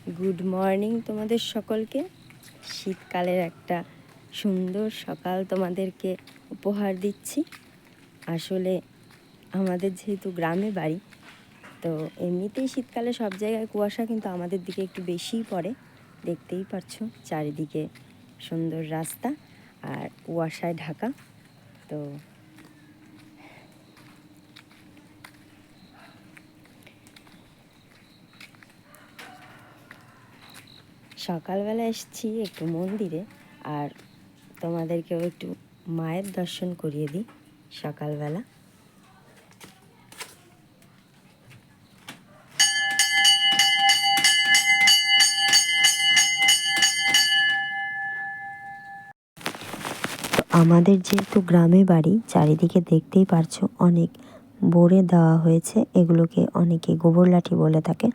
Good morning তোমাদের সকলকে। শীতকালের একটা সুন্দর সকাল তোমাদেরকে উপহার দিচ্ছি। আসলে আমাদের যেহেতু গ্রামে বাড়ি, তো এমনিতেই শীতকালে সব জায়গায় কুয়াশা, কিন্তু আমাদের দিকে একটু বেশিই পড়ে। দেখতেই পাচ্ছ চারিদিকে সুন্দর রাস্তা আর কুয়াশায় ঢাকা। তো সকালবেলা এসেছি একটু মন্দিরে, আর তোমাদেরকেও একটু মায়ের দর্শন করিয়ে দিই সকালবেলা। আমাদের যেহেতু গ্রামে বাড়ি, চারিদিকে দেখতেই পারছো অনেক বোরে দেওয়া হয়েছে। এগুলোকে অনেকে গোবর লাঠি বলে থাকে।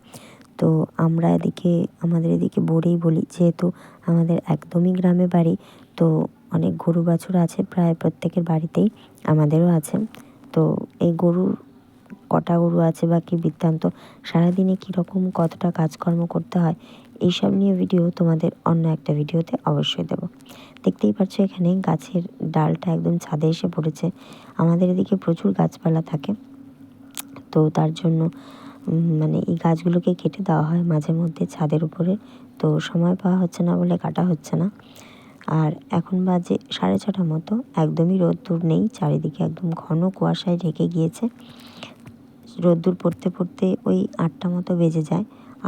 তো আমরা আমাদের এদিকে বোরেই বলি, যেহেতু আমাদের একদমই গ্রামে বাড়ি। তো অনেক গরু বাছুর আছে, প্রায় প্রত্যেকের বাড়িতেই, আমাদেরও আছে। তো এই গরুর কটা গরু আছে বা কী বৃত্তান্ত, সারাদিনে কীরকম কতটা কাজকর্ম করতে হয়, এইসব নিয়ে ভিডিও তোমাদের অন্য একটা ভিডিওতে অবশ্যই দেবো। দেখতেই পাচ্ছ এখানে গাছের ডালটা একদম ছাদে এসে পড়েছে। আমাদের এদিকে প্রচুর গাছপালা থাকে, তো তার জন্য মানে এই গাছগুলোকে কেটে দেওয়া হয় মাঝে মধ্যে ছাদের উপরে। তো সময় পাওয়া হচ্ছে না বলে কাটা হচ্ছে না। আর এখন বাজে 6:30 মতো, একদমই রোদ্দুর নেই, চারিদিকে একদম ঘন কুয়াশায় ঢেকে গিয়েছে। রোদ্দুর পড়তে পড়তে ওই 8টা মতো বেজে যায়।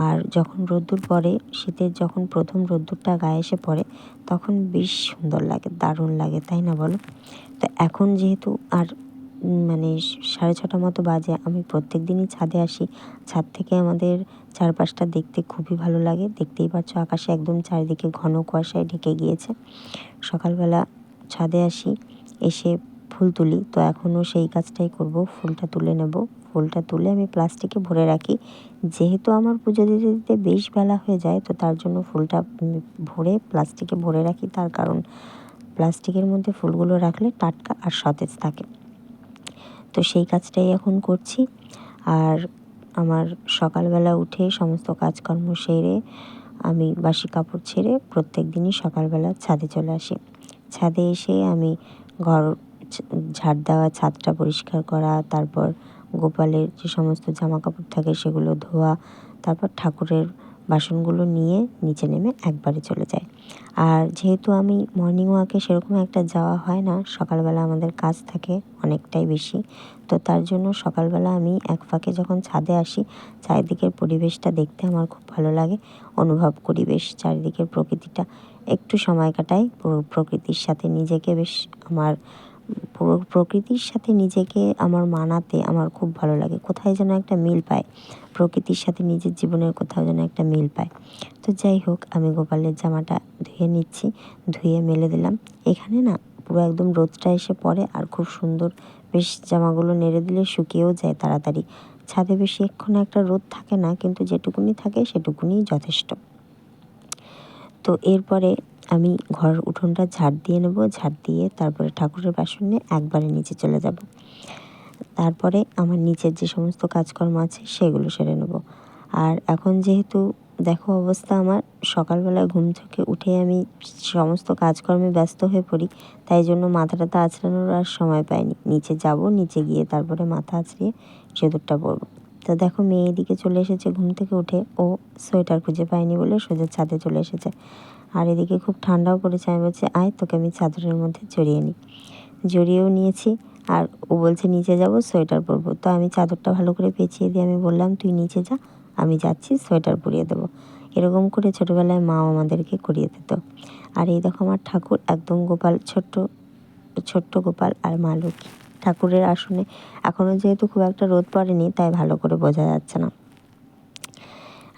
আর যখন রোদ্দুর পড়ে, শীতের যখন প্রথম রোদ্দুরটা গায়ে এসে পড়ে, তখন বেশ সুন্দর লাগে, দারুণ লাগে, তাই না বলো? তো এখন যেহেতু আর মানে 6:30 মতো বাজে, আমি প্রত্যেক দিনই ছাদে আসি। ছাদ থেকে আমাদের চারপাশটা দেখতে খুবই ভালো লাগে। দেখতেই পাচ্ছ আকাশে একদম চারিদিকে ঘন কুয়াশায় ঢেকে গিয়েছে। সকালবেলা ছাদে আসি, এসে ফুল তুলি। তো এখনও সেই কাজটাই করব, ফুলটা তুলে নেব। ফুলটা তুলে আমি প্লাস্টিকে ভরে রাখি। যেহেতু আমার পুজো দিতে দিতে বেশ বেলা হয়ে যায়, তো তার জন্য ফুলটা ভরে প্লাস্টিকে ভরে রাখি। তার কারণ প্লাস্টিকের মধ্যে ফুলগুলো রাখলে টাটকা আর সতেজ থাকে। তো সেই কাজটাই এখন করছি। আর আমার সকালবেলা উঠে সমস্ত কাজকর্ম সেরে আমি বাসি কাপড় ছেড়ে প্রত্যেক দিনই সকালবেলা ছাদে চলে আসি। ছাদে এসে আমি ঘর ঝাড় দেওয়া, ছাদটা পরিষ্কার করা, তারপর গোপালের যে সমস্ত জামা কাপড় থাকে সেগুলো ধোয়া, তারপর ঠাকুরের বাসনগুলো নিয়ে নিচে নেমে একবারে চলে যাই। আর যেহেতু আমি মর্নিং ওয়াকে সেরকম একটা যাওয়া হয় না, সকালবেলা আমাদের কাজ থাকে অনেকটাই বেশি। তো তার জন্য সকালবেলা আমি এক ফাঁকে যখন ছাদে আসি, চারিদিকের পরিবেশটা দেখতে আমার খুব ভালো লাগে। অনুভব করি বেশ চারিদিকের প্রকৃতিটা, একটু সময় কাটাই প্রকৃতির সাথে নিজেকে, বেশ আমার পুরো প্রকৃতির সাথে নিজেকে আমার মানাতে আমার খুব ভালো লাগে। কোথায় যেন একটা মিল পায়, প্রকৃতির সাথে নিজের জীবনের কোথাও যেন একটা মিল পায়। তো যাই হোক, আমি গোপালের জামাটা ধুয়ে নিচ্ছি, ধুয়ে মেলে দিলাম। এখানে না পুরো একদম রোদটা এসে পড়ে, আর খুব সুন্দর বেশ জামাগুলো নেড়ে দিলে শুকিয়েও যায় তাড়াতাড়ি। ছাদে বেশিক্ষণ একটা রোদ থাকে না, কিন্তু যেটুকুনি থাকে সেটুকুনিই যথেষ্ট। তো এরপরে আমি ঘর উঠোনটা ঝাড় দিয়ে নেব, ঝাড় দিয়ে তারপরে ঠাকুরের বাসন নিয়ে একবারে নিচে চলে যাব। তারপরে আমার নিচের যে সমস্ত কাজকর্ম আছে সেগুলো সেরে নেব। আর এখন যেহেতু দেখো অবস্থা আমার, সকালবেলা ঘুম থেকে উঠে আমি সমস্ত কাজকর্মে ব্যস্ত হয়ে পড়ি, তাই জন্য মাথাটা আঁচড়ানোর আর সময় পাইনি। নিচে যাব, নিচে গিয়ে তারপরে মাথা আঁচড়িয়ে সিঁদুরটা পরবো। তো দেখো মেয়ে এদিকে চলে এসেছে ঘুম থেকে উঠে, ও সোয়েটার খুঁজে পায়নি বলে সোজা ছাদে চলে এসেছে। আর এদিকে খুব ঠান্ডাও পড়েছে, আমি বলছি আয় তোকে আমি চাদরের মধ্যে জড়িয়ে নিই। জড়িয়েও নিয়েছি, আর ও বলছে নিচে যাব, সোয়েটার পরবো। তো আমি চাদরটা ভালো করে পেঁচিয়ে দিয়ে আমি বললাম তুই নিচে যা, আমি যাচ্ছি, সোয়েটার পরিয়ে দেবো। এরকম করে ছোটোবেলায় মাও আমাদেরকে করিয়ে দিত। আর এই দেখো আমার ঠাকুর একদম গোপাল, ছোট্ট ছোট্ট গোপাল আর মা লক্ষ্মী ঠাকুরের আসনে। এখনও যেহেতু খুব একটা রোদ পড়েনি, তাই ভালো করে বোঝা যাচ্ছে না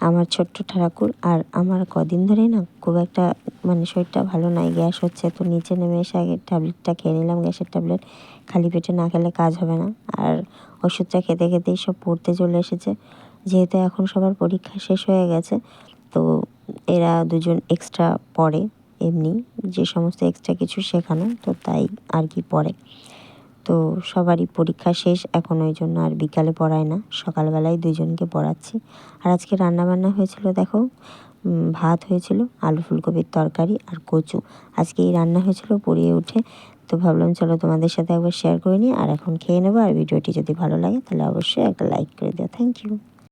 আমার ছোট্ট ঠাকুর। আর আমার কদিন ধরেই না খুব একটা মানে শরীরটা ভালো নয়, গ্যাস হচ্ছে। তো নিচে নেমে এসে আগে ট্যাবলেটটা খেয়ে নিলাম, গ্যাসের ট্যাবলেট। খালি পেটে না খেলে কাজ হবে না। আর ওষুধটা খেতে খেতেই সব পড়তে চলে এসেছে। যেহেতু এখন সবার পরীক্ষা শেষ হয়ে গেছে, তো এরা দুজন এক্সট্রা পড়ে, এমনি যে সমস্ত এক্সট্রা কিছু শেখানো, তো তাই আর কি পড়ে। তো সবারই পরীক্ষা শেষ এখন, ওই জন্য আর বিকালে পড়ায় না, সকালবেলায় দুজনকে পড়াচ্ছি। আর আজকে রান্নাবান্না হয়েছিল দেখো, ভাত হয়েছিল, আলু ফুলকপির তরকারি আর কচু। আজকে এই রান্না হয়েছিল পড়িয়ে উঠে। তো ভাবলাম চলো তোমাদের সাথে একবার শেয়ার করে নিই। আর এখন খেয়ে নেবো। আর ভিডিওটি যদি ভালো লাগে তাহলে অবশ্যই একটা লাইক করে দিও। Thank you.